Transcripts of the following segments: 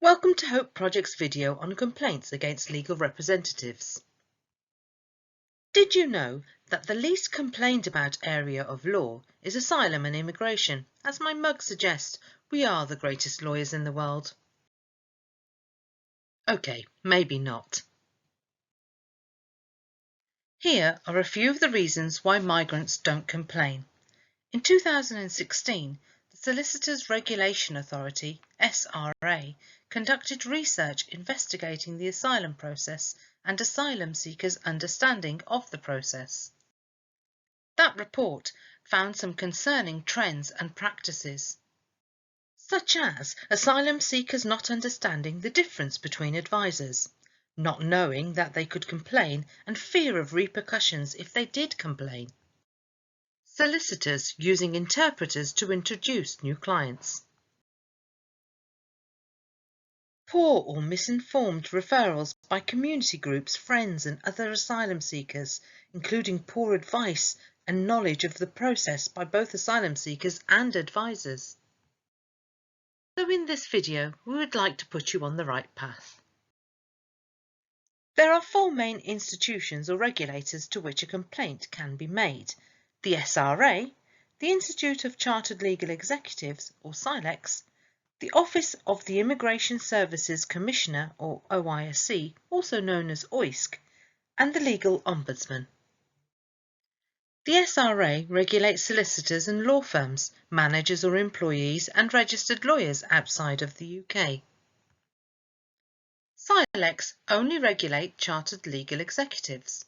Welcome to Hope Project's video on complaints against legal representatives. Did you know that the least complained about area of law is asylum and immigration? As my mug suggests, we are the greatest lawyers in the world. Okay, maybe not. Here are a few of the reasons why migrants don't complain. In 2016, the Solicitors Regulation Authority, SRA, conducted research investigating the asylum process and asylum seekers' understanding of the process. That report found some concerning trends and practices, such as asylum seekers not understanding the difference between advisors, not knowing that they could complain and fear of repercussions if they did complain, solicitors using interpreters to introduce new clients, poor or misinformed referrals by community groups, friends and other asylum seekers, including poor advice and knowledge of the process by both asylum seekers and advisors. So in this video, we would like to put you on the right path. There are four main institutions or regulators to which a complaint can be made: the SRA, the Institute of Chartered Legal Executives, or SILEX, the Office of the Immigration Services Commissioner, or OISC, also known as OISC, and the Legal Ombudsman. The SRA regulates solicitors and law firms, managers or employees, and registered lawyers outside of the UK. SILEX only regulate chartered legal executives.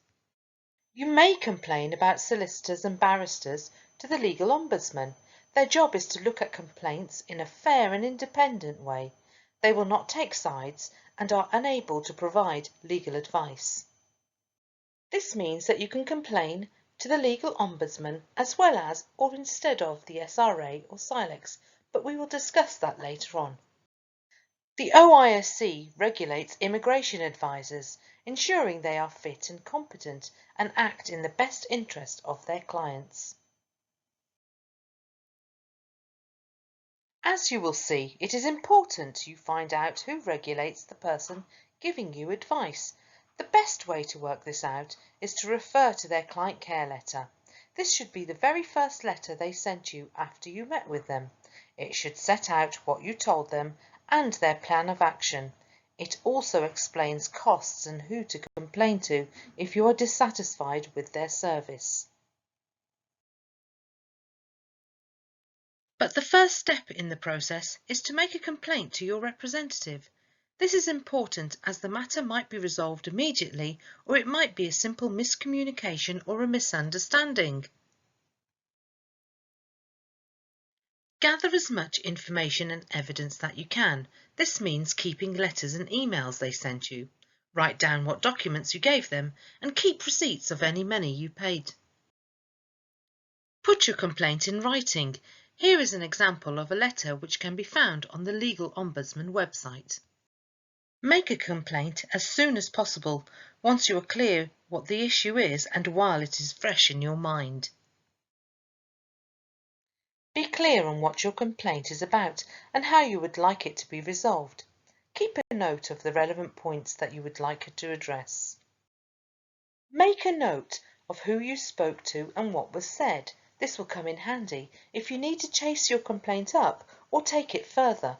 You may complain about solicitors and barristers to the Legal Ombudsman. Their job is to look at complaints in a fair and independent way. They will not take sides and are unable to provide legal advice. This means that you can complain to the Legal Ombudsman as well as or instead of the SRA or SILEX, but we will discuss that later on. The OISC regulates immigration advisors, ensuring they are fit and competent and act in the best interest of their clients. As you will see, it is important you find out who regulates the person giving you advice. The best way to work this out is to refer to their client care letter. This should be the very first letter they sent you after you met with them. It should set out what you told them and their plan of action. It also explains costs and who to complain to if you are dissatisfied with their service. But the first step in the process is to make a complaint to your representative. This is important as the matter might be resolved immediately, or it might be a simple miscommunication or a misunderstanding. Gather as much information and evidence that you can. This means keeping letters and emails they sent you. Write down what documents you gave them and keep receipts of any money you paid. Put your complaint in writing. Here is an example of a letter which can be found on the Legal Ombudsman website. Make a complaint as soon as possible, once you are clear what the issue is and while it is fresh in your mind. Be clear on what your complaint is about and how you would like it to be resolved. Keep a note of the relevant points that you would like to address. Make a note of who you spoke to and what was said. This will come in handy if you need to chase your complaint up or take it further.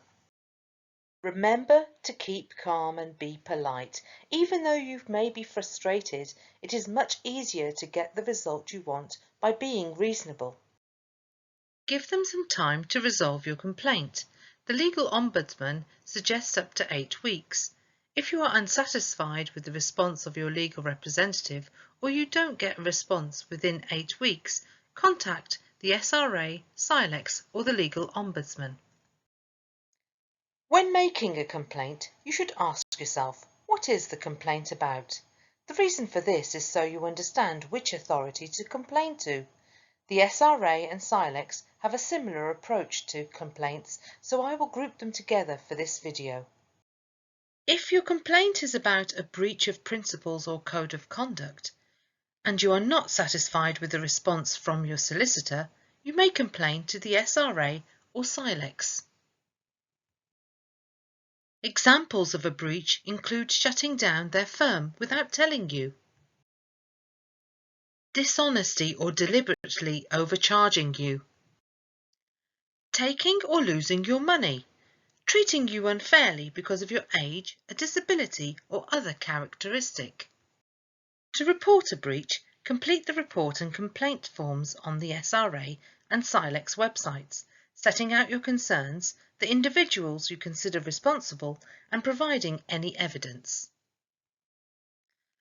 Remember to keep calm and be polite. Even though you may be frustrated, it is much easier to get the result you want by being reasonable. Give them some time to resolve your complaint. The Legal Ombudsman suggests up to 8 weeks. If you are unsatisfied with the response of your legal representative or you don't get a response within 8 weeks, contact the SRA, SILEX or the Legal Ombudsman. When making a complaint, you should ask yourself, what is the complaint about? The reason for this is so you understand which authority to complain to. The SRA and SILEX have a similar approach to complaints, so I will group them together for this video. If your complaint is about a breach of principles or code of conduct, and you are not satisfied with the response from your solicitor, you may complain to the SRA or SILEX. Examples of a breach include shutting down their firm without telling you, dishonesty or deliberately overcharging you, taking or losing your money, treating you unfairly because of your age, a disability or other characteristic. To report a breach, complete the report and complaint forms on the SRA and Silex websites, setting out your concerns, the individuals you consider responsible, and providing any evidence.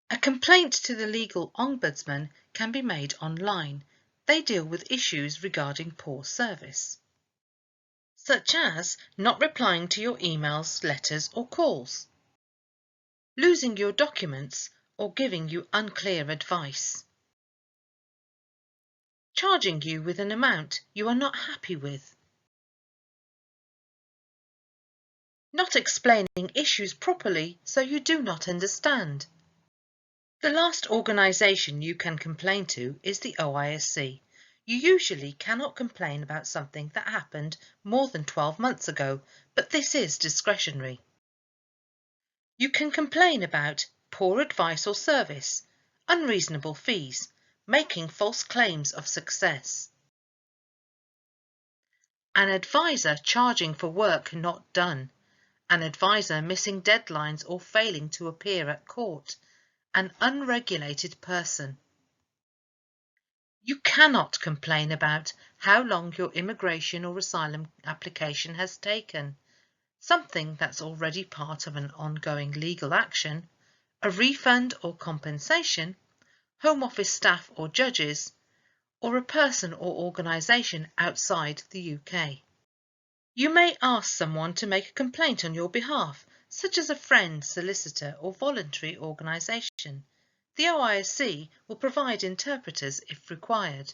A complaint to the Legal Ombudsman can be made online. They deal with issues regarding poor service, such as not replying to your emails, letters or calls, losing your documents or giving you unclear advice, charging you with an amount you are not happy with, not explaining issues properly so you do not understand. The last organisation you can complain to is the OISC. You usually cannot complain about something that happened more than 12 months ago, but this is discretionary. You can complain about poor advice or service, unreasonable fees, making false claims of success, an advisor charging for work not done, an advisor missing deadlines or failing to appear at court, an unregulated person. You cannot complain about how long your immigration or asylum application has taken, something that's already part of an ongoing legal action, a refund or compensation, Home Office staff or judges, or a person or organisation outside the UK. You may ask someone to make a complaint on your behalf, such as a friend, solicitor or voluntary organisation. The OISC will provide interpreters if required.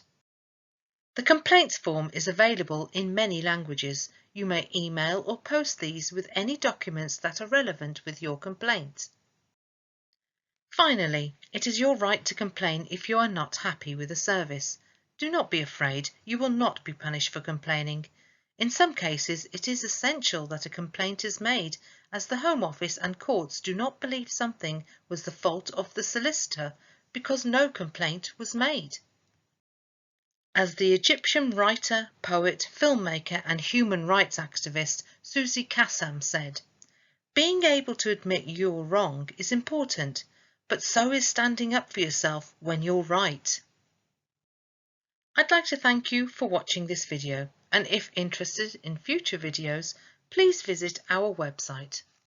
The complaints form is available in many languages. You may email or post these with any documents that are relevant with your complaint. Finally, it is your right to complain if you are not happy with a service. Do not be afraid, you will not be punished for complaining. In some cases, it is essential that a complaint is made, as the Home Office and courts do not believe something was the fault of the solicitor because no complaint was made. As the Egyptian writer, poet, filmmaker and human rights activist Susie Kassam said, "Being able to admit you're wrong is important, but so is standing up for yourself when you're right." I'd like to thank you for watching this video, and if interested in future videos, please visit our website.